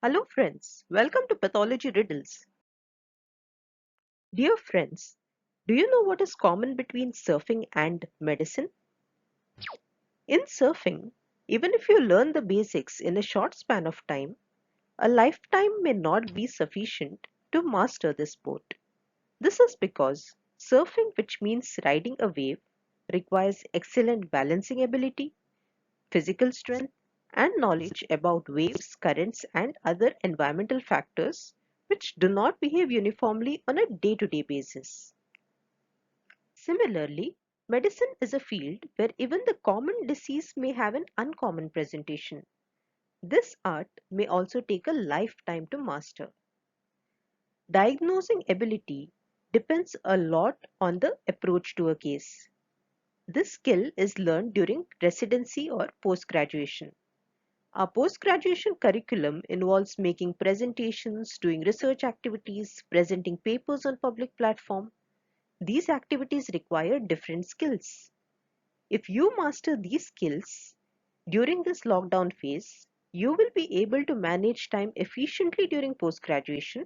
Hello friends, welcome to Pathology Riddles. Dear friends, do you know what is common between surfing and medicine? In surfing, even if you learn the basics in a short span of time, a lifetime may not be sufficient to master the sport. This is because surfing, which means riding a wave, requires excellent balancing ability, physical strength, and knowledge about waves, currents, and other environmental factors which do not behave uniformly on a day to day basis. Similarly, medicine is a field where even the common disease may have an uncommon presentation. This art may also take a lifetime to master. Diagnosing ability depends a lot on the approach to a case. This skill is learned during residency or post-graduation. Our post-graduation curriculum involves making presentations, doing research activities, presenting papers on public platform. These activities require different skills. If you master these skills during this lockdown phase, you will be able to manage time efficiently during post-graduation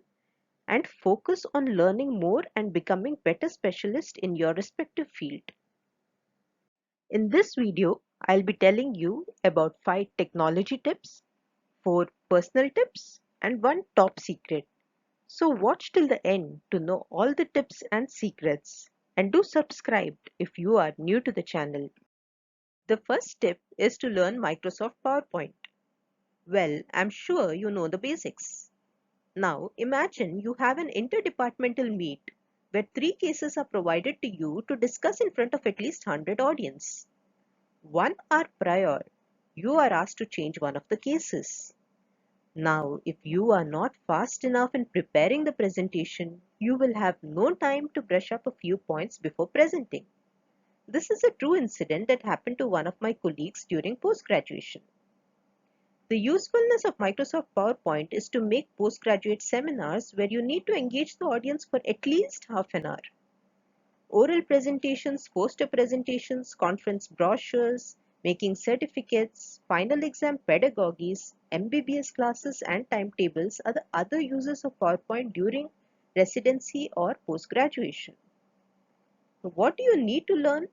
and focus on learning more and becoming better specialists in your respective field. In this video, I'll be telling you about 5 technology tips, 4 personal tips, and 1 top secret. So watch till the end to know all the tips and secrets. And do subscribe if you are new to the channel. The first tip is to learn Microsoft PowerPoint. Well, I'm sure you know the basics. Now imagine you have an interdepartmental meet where 3 cases are provided to you to discuss in front of at least 100 audience. 1 hour prior, you are asked to change one of the cases. Now, if you are not fast enough in preparing the presentation, you will have no time to brush up a few points before presenting. This is a true incident that happened to one of my colleagues during post-graduation. The usefulness of Microsoft PowerPoint is to make postgraduate seminars where you need to engage the audience for at least half an hour. Oral presentations, poster presentations, conference brochures, making certificates, final exam pedagogies, MBBS classes and timetables are the other uses of PowerPoint during residency or post-graduation. So what do you need to learn?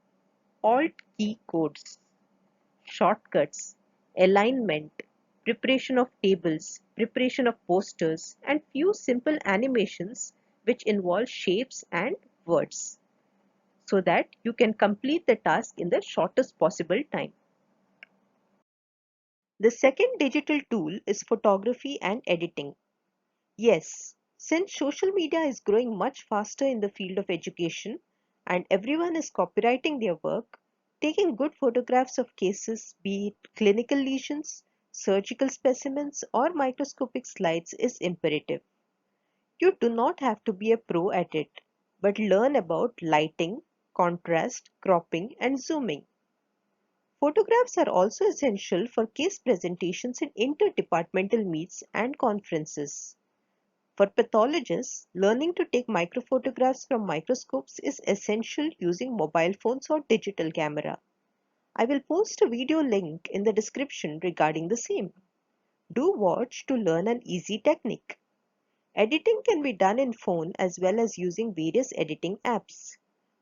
Alt key codes, shortcuts, alignment, preparation of tables, preparation of posters, and few simple animations which involve shapes and words, so that you can complete the task in the shortest possible time. The second digital tool is photography and editing. Yes, since social media is growing much faster in the field of education and everyone is copywriting their work, taking good photographs of cases, be it clinical lesions, surgical specimens, or microscopic slides, is imperative. You do not have to be a pro at it, but learn about lighting, contrast, cropping, and zooming. Photographs are also essential for case presentations in interdepartmental meets and conferences. For pathologists, learning to take microphotographs from microscopes is essential using mobile phones or digital camera. I will post a video link in the description regarding the same. Do watch to learn an easy technique. Editing can be done in phone as well as using various editing apps.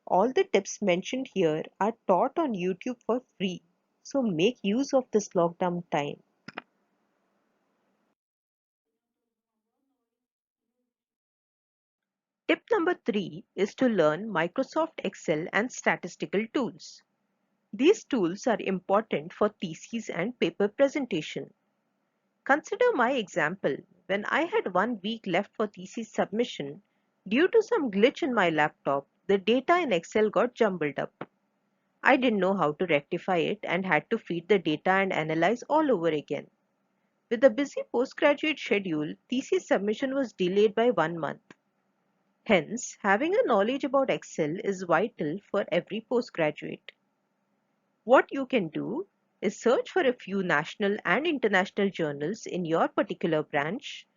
All the tips mentioned here are taught on YouTube for free, so make use of this lockdown time. Tip number 3 is to learn Microsoft Excel and statistical tools. These tools are important for theses and paper presentation. Consider my example. When I had 1 week left for thesis submission, due to some glitch in my laptop, the data in Excel got jumbled up. I didn't know how to rectify it and had to feed the data and analyze all over again. With a busy postgraduate schedule, thesis submission was delayed by 1 month. Hence, having a knowledge about Excel is vital for every postgraduate. What you can do is search for a few national and international journals in your particular branch,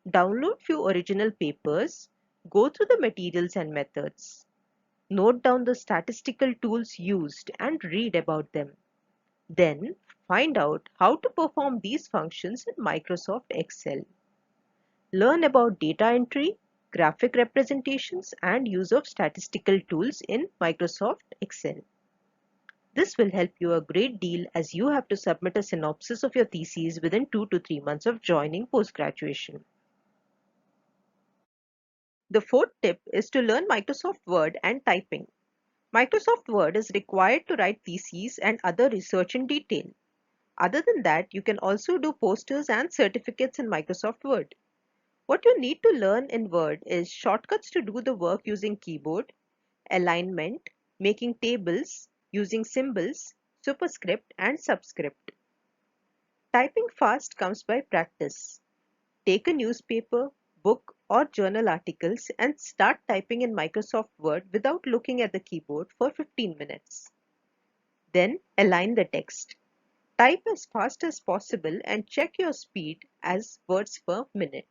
download few original papers, go through the materials and methods, note down the statistical tools used and read about them. Then find out how to perform these functions in Microsoft Excel. Learn about data entry, graphic representations, and use of statistical tools in Microsoft Excel. This will help you a great deal as you have to submit a synopsis of your thesis within 2 to 3 months of joining postgraduation. The fourth tip is to learn Microsoft Word and typing. Microsoft Word is required to write theses and other research in detail. Other than that, you can also do posters and certificates in Microsoft Word. What you need to learn in Word is shortcuts to do the work using keyboard, alignment, making tables, using symbols, superscript and subscript. Typing fast comes by practice. Take a newspaper, book or journal articles and start typing in Microsoft Word without looking at the keyboard for 15 minutes. Then align the text. Type as fast as possible and check your speed as words per minute.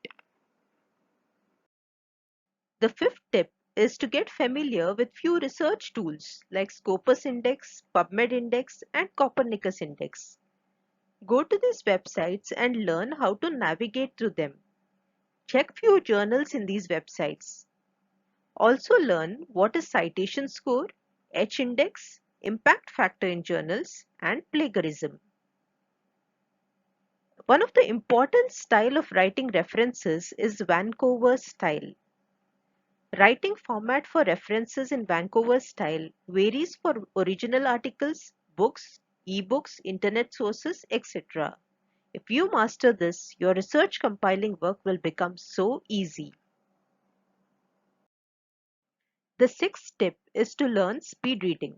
The fifth tip is to get familiar with few research tools like Scopus Index, PubMed Index, and Copernicus Index. Go to these websites and learn how to navigate through them. Check few journals in these websites. Also learn what is citation score, H-index, impact factor in journals, and plagiarism. One of the important style of writing references is Vancouver style. Writing format for references in Vancouver style varies for original articles, books, ebooks, internet sources, etc. If you master this, your research compiling work will become so easy. The sixth tip is to learn speed reading.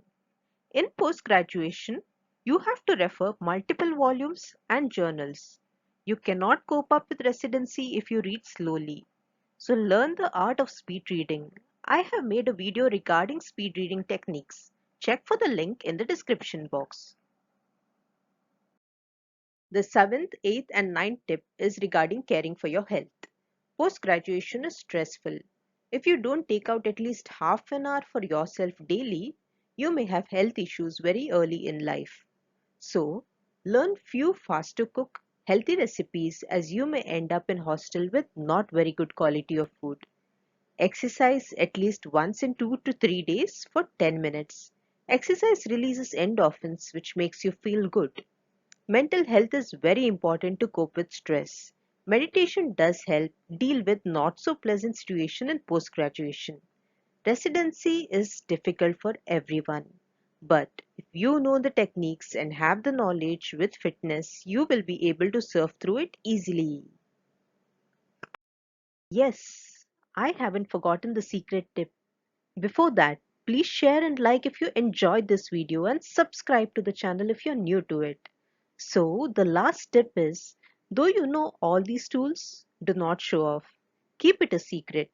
In post-graduation, you have to refer multiple volumes and journals. You cannot cope up with residency if you read slowly. So learn the art of speed reading. I have made a video regarding speed reading techniques. Check for the link in the description box. The seventh, eighth and ninth tip is regarding caring for your health. Post-graduation is stressful. If you don't take out at least half an hour for yourself daily, you may have health issues very early in life. So, learn few fast to cook, healthy recipes as you may end up in hostel with not very good quality of food. Exercise at least once in 2 to 3 days for 10 minutes. Exercise releases endorphins which makes you feel good. Mental health is very important to cope with stress. Meditation does help deal with not so pleasant situation in post-graduation. Residency is difficult for everyone. But if you know the techniques and have the knowledge with fitness, you will be able to surf through it easily. Yes, I haven't forgotten the secret tip. Before that, please share and like if you enjoyed this video and subscribe to the channel if you're new to it. So the last tip is, though you know all these tools, do not show off. Keep it a secret.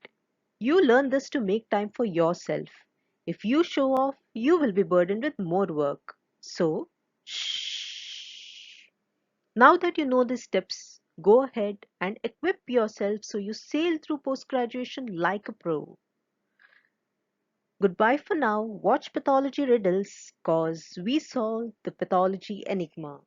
You learn this to make time for yourself. If you show off, you will be burdened with more work. So, shh. Now that you know these tips, go ahead and equip yourself so you sail through post-graduation like a pro. Goodbye for now. Watch Pathology Riddles cause we solve the pathology enigma.